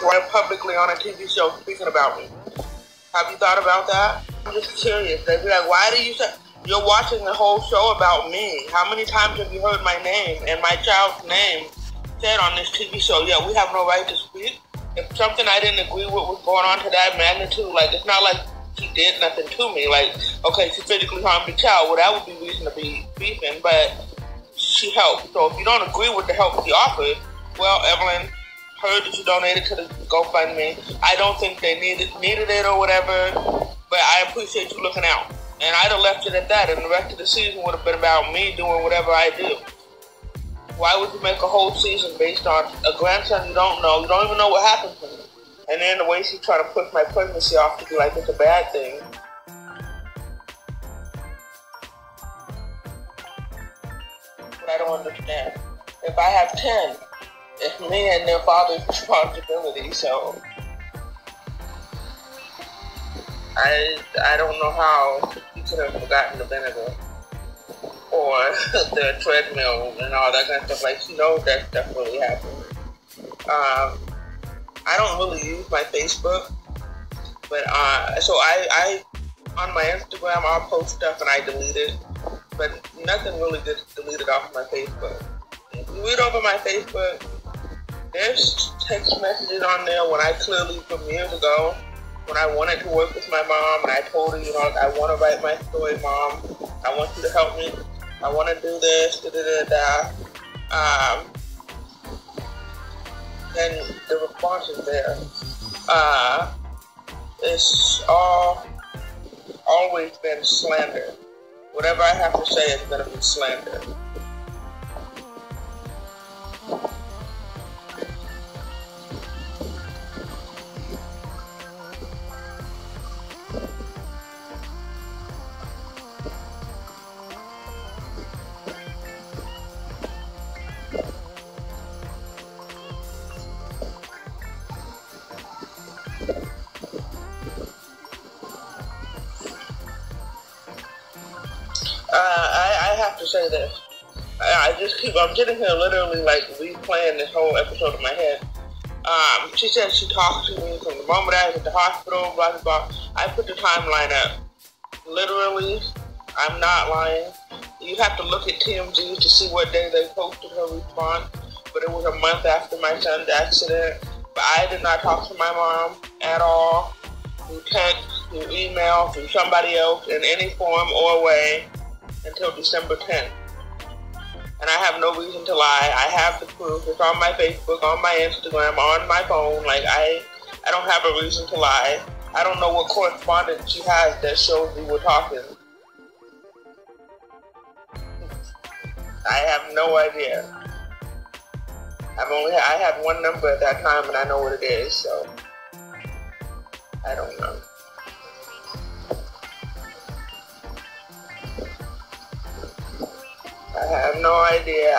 right publicly on a TV show speaking about me. Have you thought about that? I'm just curious. They'd be like, why do you say you're watching the whole show about me? How many times have you heard my name and my child's name said on this TV show? Yeah, we have no right to speak. If something I didn't agree with was going on to that magnitude, like, it's not like she did nothing to me. Like, okay, she physically harmed the child. Well, that would be reason to be beefing, but she helped. So if you don't agree with the help she offered, well, Evelyn, heard that you donated to the GoFundMe. I don't think they needed it or whatever, but I appreciate you looking out. And I'd have left it at that, and the rest of the season would have been about me doing whatever I do. Why would you make a whole season based on a grandson you don't know? You don't even know what happened to me. And then the way she's trying to push my pregnancy off to be like it's a bad thing. But I don't understand. If I have 10, it's me and their father's responsibility, so I don't know how he could have forgotten the vinegar or the treadmill and all that kind of stuff. Like, she knows that stuff really happened. I don't really use my Facebook, but so I on my Instagram I'll post stuff and I delete it, but nothing really gets deleted off my Facebook. If you read over my Facebook, there's text messages on there when I clearly, from years ago, when I wanted to work with my mom and I told her, you know, I want to write my story, Mom. I want you to help me. I want to do this, and the response is there. It's always been slander. Whatever I have to say is going to be slander. I have to say this. I'm getting here literally like replaying this whole episode in my head. She said she talked to me from the moment I was at the hospital, blah, blah, blah. I put the timeline up. Literally, I'm not lying. You have to look at TMZ to see what day they posted her response, but it was a month after my son's accident. But I did not talk to my mom at all, through text, through email, through somebody else, in any form or way, until December 10th. And I have no reason to lie. I have the proof. It's on my Facebook, on my Instagram, on my phone. Like, I don't have a reason to lie. I don't know what correspondence she has that shows we were talking. I have no idea. I had one number at that time and I know what it is, so I don't know. I have no idea.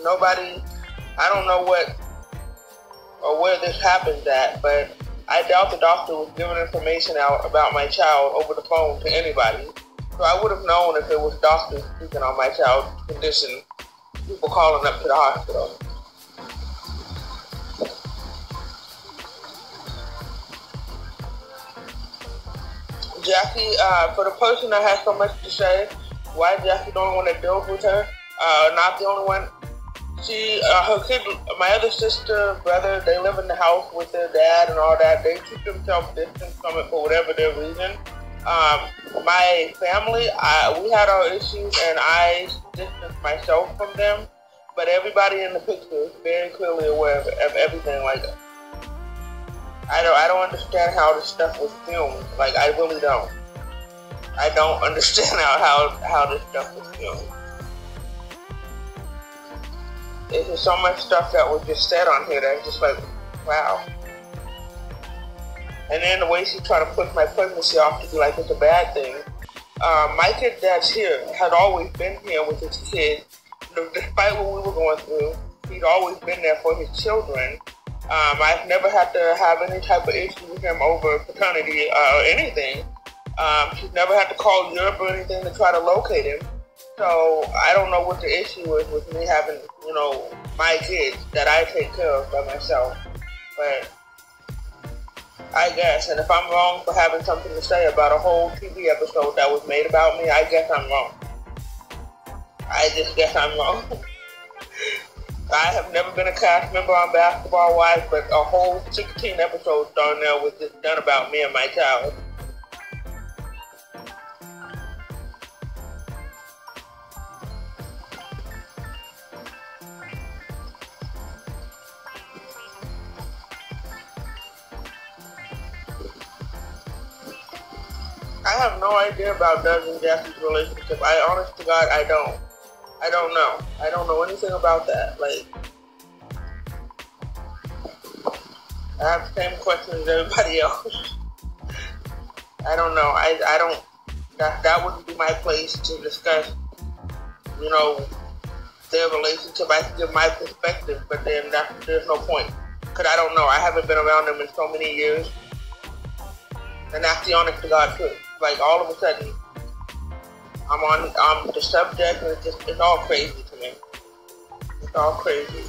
Nobody, I don't know what or where this happened at, but I doubt the doctor was giving information out about my child over the phone to anybody. So I would have known if it was doctors speaking on my child's condition, people calling up to the hospital. Jackie, for the person that has so much to say, why Jackie don't want to deal with her? Not the only one. She, her kid, my other sister, brother, they live in the house with their dad and all that. They keep themselves distant from it for whatever their reason. My family, we had our issues and I distanced myself from them. But everybody in the picture is very clearly aware of everything. Like, I don't understand how this stuff was filmed. Like, I really don't. I don't understand how this stuff was filmed. There's so much stuff that was just said on here that's just like, wow. And then the way she's trying to push my pregnancy off to be like it's a bad thing. My kid's dad's here, had always been here with his kid. Despite what we were going through, he'd always been there for his children. I've never had to have any type of issue with him over paternity or anything. She's never had to call Europe or anything to try to locate him. So I don't know what the issue is with me having, my kids that I take care of by myself. But I guess. And if I'm wrong for having something to say about a whole TV episode that was made about me, I guess I'm wrong. I just guess I'm wrong. I have never been a cast member on Basketball Wives, but a whole 16 episodes down there was just done about me and my child. I have no idea about Doug and Jackie's relationship. I honest to God, I don't know. I don't know anything about that. Like, I have the same questions as everybody else. I don't know. I don't, that wouldn't be my place to discuss, you know, their relationship. I can give my perspective, but then there's no point. Because I don't know. I haven't been around them in so many years. And that's the honest to God truth. Like, all of a sudden, I'm on the subject, and it's all crazy to me. It's all crazy.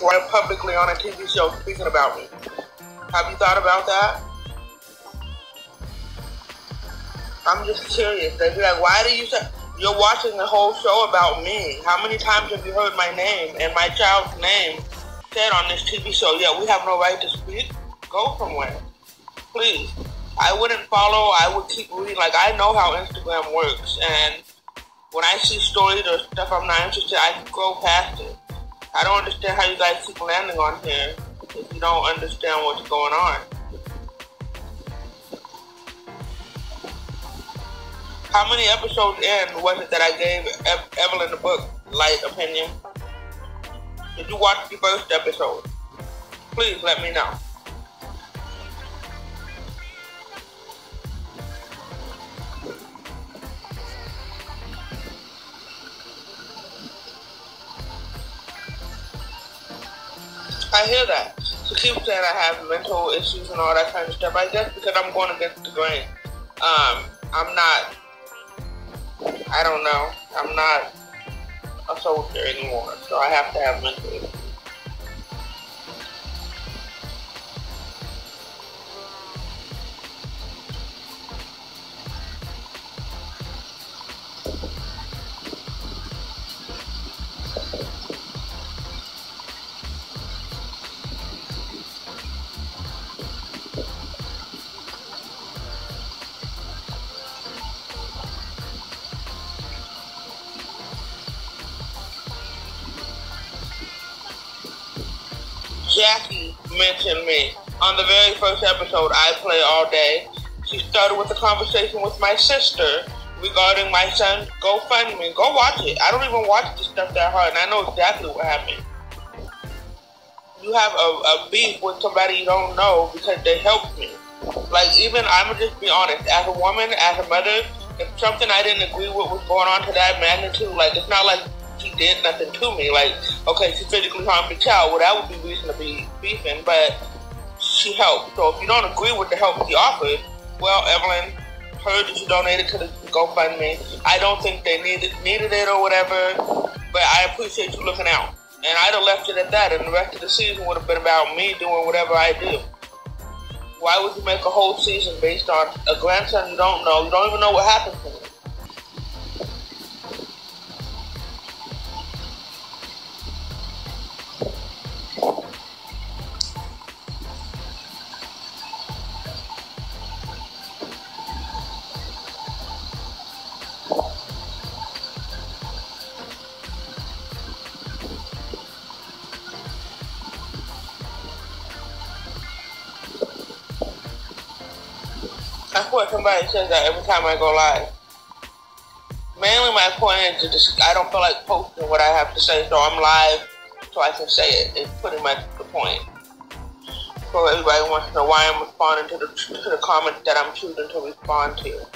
Right publicly on a TV show speaking about me. Have you thought about that? I'm just curious. They'd be like, why do you say you're watching the whole show about me? How many times have you heard my name and my child's name said on this TV show? Yeah, we have no right to speak. Go somewhere. Please. I wouldn't follow. I would keep reading. Like, I know how Instagram works, and when I see stories or stuff I'm not interested, I can go past it. I don't understand how you guys keep landing on here if you don't understand what's going on. How many episodes in was it that I gave Evelyn the book light opinion? Did you watch the first episode? Please let me know. I hear that. So keep saying I have mental issues and all that kind of stuff. I guess because I'm going against the grain. I'm not, I don't know. I'm not a soldier anymore, so I have to have mental issues. Jackie mentioned me. On the very first episode, I Play All Day, she started with a conversation with my sister regarding my son's GoFundMe. Go watch it. I don't even watch this stuff that hard, and I know exactly what happened. You have a beef with somebody you don't know because they helped me. Like, even, I'm going to just be honest, as a woman, as a mother, if something I didn't agree with was going on to that magnitude, like, it's not like she did nothing to me. Like, okay, she physically harmed the child. Well, that would be reason to be beefing, but she helped. So if you don't agree with the help she offered, well, Evelyn, heard that you donated to the GoFundMe. I don't think they needed it or whatever, but I appreciate you looking out. And I'd have left it at that, and the rest of the season would have been about me doing whatever I do. Why would you make a whole season based on a grandson you don't know? You don't even know what happened to him. I swear somebody says that every time I go live. mainly my point is to just, I don't feel like posting what I have to say, so I'm live so I can say it. It's pretty much the point. So everybody wants to know why I'm responding to the comments that I'm choosing to respond to.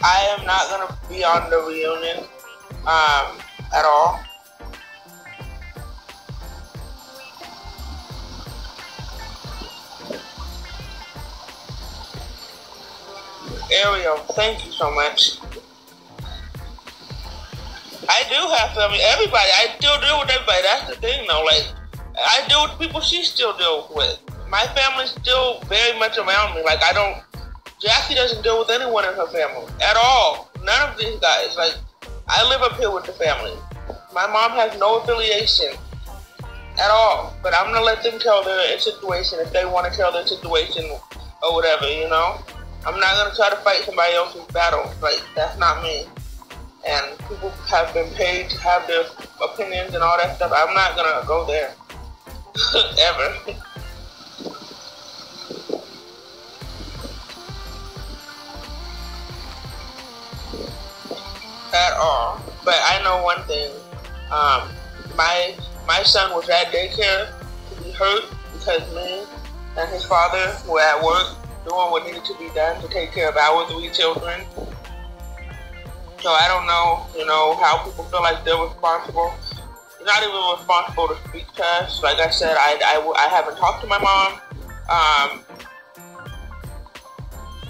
I am not going to be on the reunion at all. Ariel, thank you so much. I do have family. Everybody, I still deal with everybody. That's the thing, though. Like, I deal with people she still deals with. My family's still very much around me. Like, Jackie doesn't deal with anyone in her family at all. None of these guys. Like, I live up here with the family. My mom has no affiliation at all. But I'm gonna let them tell their situation if they want to tell their situation or whatever, you know. I'm not gonna try to fight somebody else's battle. Like, that's not me. And people have been paid to have their opinions and all that stuff. I'm not gonna go there. Ever. At all. But I know one thing. My son was at daycare to be hurt because me and his father were at work doing what needed to be done to take care of our 3 children. So I don't know, you know, how people feel like they're responsible. They're not even responsible to speak to us. Like I said, I haven't talked to my mom.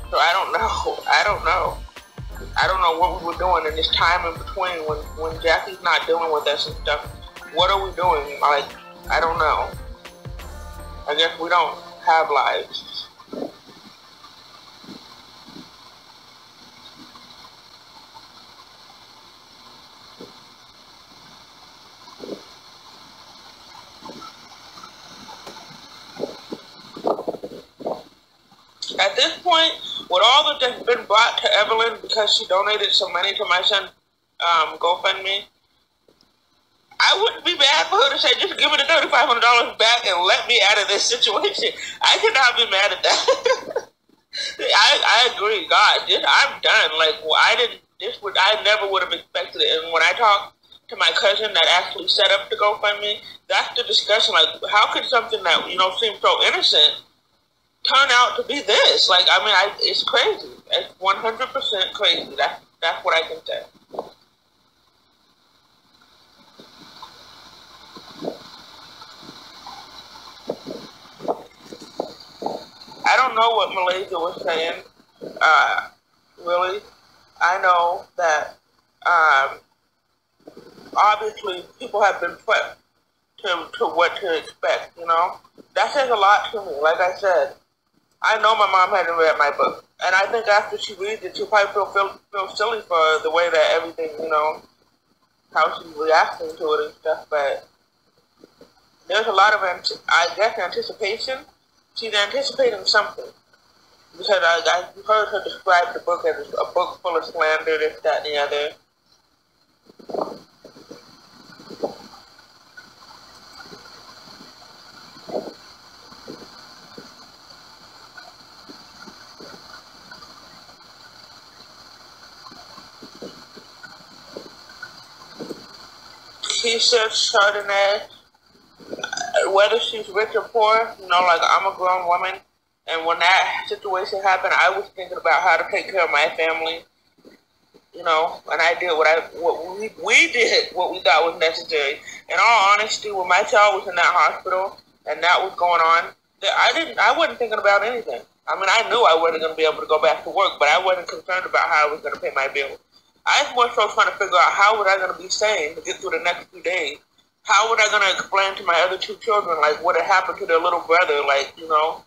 So I don't know. I don't know what we were doing in this time in between when Jackie's not dealing with us and stuff. What are we doing? Like, I don't know. I guess we don't have lives. At this point, with all that's been brought to Evelyn because she donated some money to my son's GoFundMe, I wouldn't be mad for her to say, just give me the $3,500 back and let me out of this situation. I cannot be mad at that. I agree. God, I'm done. Like, well, I never would have expected it. And when I talked to my cousin that actually set up the GoFundMe, that's the discussion. Like, how could something that, you know, seems so innocent turn out to be this? Like, I mean, it's crazy. It's 100% crazy. That's what I can say. I don't know what Malaysia was saying, really. I know that, obviously, people have been prepped to what to expect, you know? That says a lot to me. Like I said, I know my mom hadn't read my book. And I think after she reads it, she'll probably feel silly for the way that everything, you know, how she's reacting to it and stuff. But there's a lot of, I guess, anticipation. She's anticipating something. Because I heard her describe the book as a book full of slander, this, that, and the other. She says Chardonnay, whether she's rich or poor, you know, like, I'm a grown woman, and when that situation happened, I was thinking about how to take care of my family, you know, and I did what we did what we thought was necessary. In all honesty, when my child was in that hospital and that was going on, I wasn't thinking about anything. I mean, I knew I wasn't going to be able to go back to work, but I wasn't concerned about how I was going to pay my bills. I was more so trying to figure out how was I going to be sane to get through the next few days. How was I going to explain to my other 2 children, like, what had happened to their little brother? Like, you know,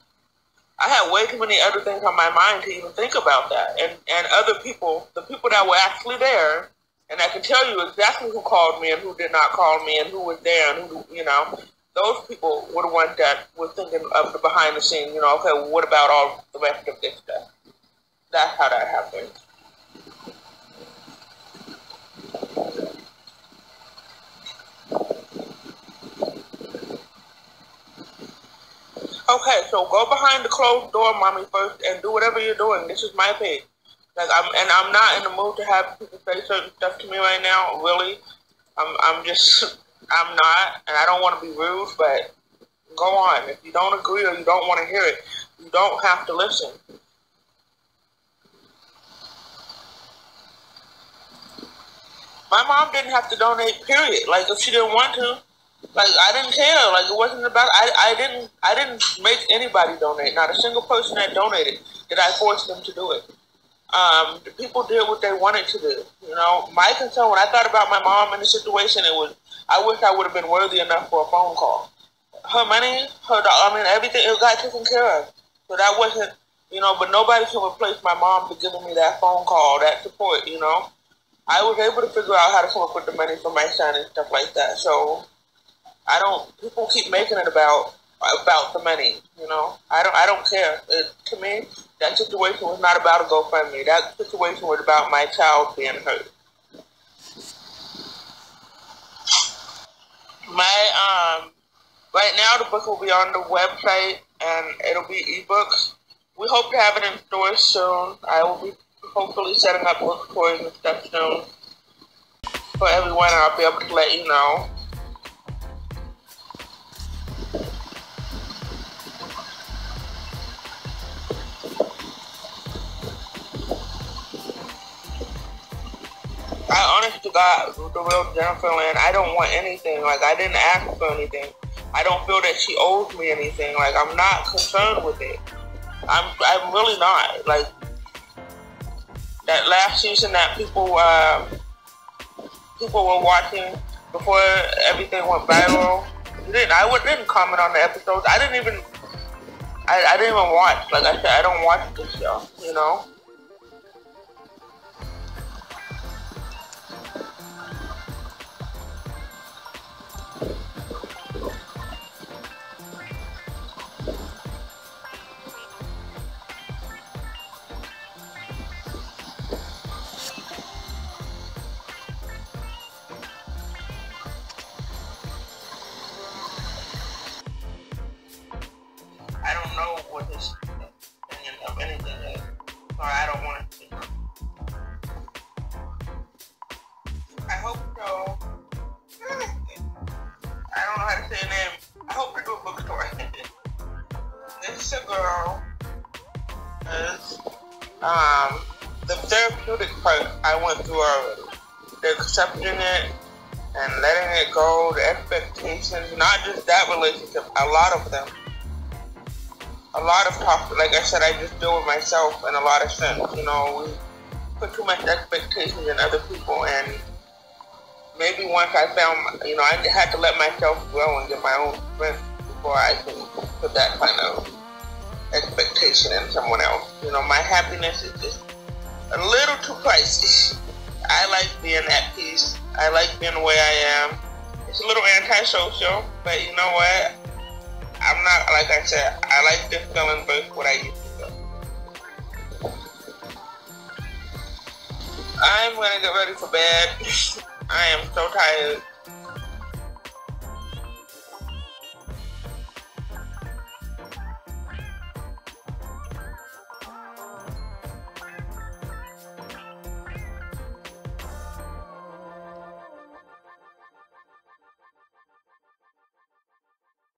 I had way too many other things on my mind to even think about that. And other people, the people that were actually there, and I can tell you exactly who called me and who did not call me and who was there and who, you know, those people were the ones that were thinking of the behind the scenes, you know, okay, well, what about all the rest of this stuff? That's how that happened. Okay, so go behind the closed door, mommy, first, and do whatever you're doing. This is my page. Like, I'm not in the mood to have people say certain stuff to me right now. Really, I'm not, and I don't want to be rude, but go on. If you don't agree or you don't want to hear it, you don't have to listen. My mom didn't have to donate, period. Like, if she didn't want to, like, I didn't care. Like, it wasn't about, I didn't make anybody donate. Not a single person that donated did I force them to do it. The people did what they wanted to do. You know, my concern when I thought about my mom in the situation, it was, I wish I would have been worthy enough for a phone call. Her money, everything, it got taken care of. So that wasn't, you know, but nobody can replace my mom for giving me that phone call, that support, you know. I was able to figure out how to come up with the money for my son and stuff like that. So people keep making it about the money, you know. I don't care. To me, that situation was not about a GoFundMe. That situation was about my child being hurt. Right now the book will be on the website and it'll be ebooks. We hope to have it in stores soon. I will be hopefully setting up bookstores and stuff soon for everyone. I'll be able to let you know. Honest to God, the real Jennifer Lynn, I don't want anything. Like, I didn't ask for anything. I don't feel that she owes me anything. Like, I'm not concerned with it. I'm really not. Like, that last season that people were watching before everything went viral, I didn't comment on the episodes. I didn't even watch. Like I said, I don't watch this show, you know. I don't know what his opinion of anything is, so I don't want to speak. I hope so. I don't know how to say her name. I hope to do a bookstore. This girl is the therapeutic part I went through already. The accepting it and letting it go, the expectations, not just that relationship, a lot of them. A lot of talk, like I said, I just deal with myself in a lot of sense. You know, we put too much expectations in other people, and maybe once I found, you know, I had to let myself grow and get my own strength before I can put that kind of expectation in someone else. You know, my happiness is just a little too pricey. I like being at peace. I like being the way I am. It's a little antisocial, but you know what? I'm not, like I said, I like this feeling versus what I used to feel. I'm gonna get ready for bed. I am so tired.